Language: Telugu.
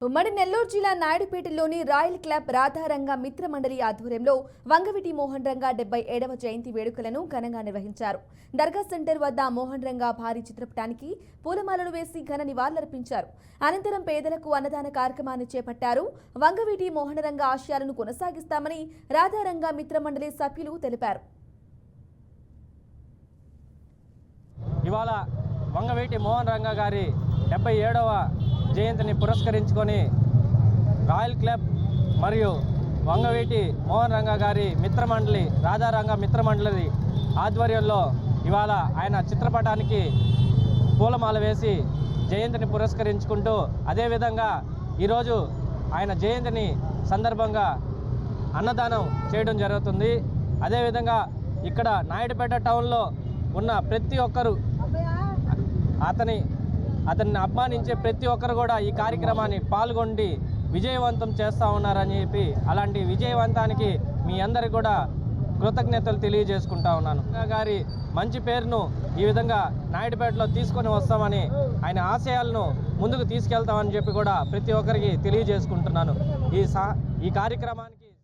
ఉమ్మడి నెల్లూరు జిల్లా నాయుడుపేటలోని రాయల్ క్లబ్ రాధారంగ మిత్ర మండలి ఆధ్వర్యంలో వంగవీటి మోహన్ రంగ 77వ జయంతి వేడుకలను ఘనంగా నిర్వహించారు. దర్గా సెంటర్ వద్ద మోహన్ రంగ భారీ చిత్రపటానికి పూలమాలలు వేసి ఘన నివాళులర్పించారు. అనంతరం పేదలకు అన్నదాన కార్యక్రమాన్ని చేపట్టారు. వంగవీటి మోహన్ రంగ ఆశయాలను కొనసాగిస్తామని రాధారంగ మిత్ర మండలి సభ్యులు తెలిపారు. ఇవాళ వంగవీటి మోహన్ రంగ గారి 77వ జయంతిని పురస్కరించుకొని రాయల్ క్లబ్ మరియు వంగవీటి మోహన్ రంగ గారి మిత్రమండలి రాధారంగ మిత్రమండలి ఆధ్వర్యంలో ఇవాళ ఆయన చిత్రపటానికి పూలమాల వేసి జయంతిని పురస్కరించుకుంటూ అదేవిధంగా ఈరోజు ఆయన జయంతిని సందర్భంగా అన్నదానం చేయడం జరుగుతుంది. అదేవిధంగా ఇక్కడ నాయుడుపేట టౌన్లో ఉన్న ప్రతి ఒక్కరు అతన్ని అభిమానించే ప్రతి ఒక్కరు కూడా ఈ కార్యక్రమాన్ని పాల్గొండి విజయవంతం చేస్తూ ఉన్నారని చెప్పి అలాంటి విజయవంతానికి మీ అందరికీ కూడా కృతజ్ఞతలు తెలియజేసుకుంటా ఉన్నాను. గారి మంచి పేరును ఈ విధంగా నాయుడుపేటలో తీసుకొని వస్తామని ఆయన ఆశయాలను ముందుకు తీసుకెళ్తామని చెప్పి కూడా ప్రతి ఒక్కరికి తెలియజేసుకుంటున్నాను. ఈ కార్యక్రమానికి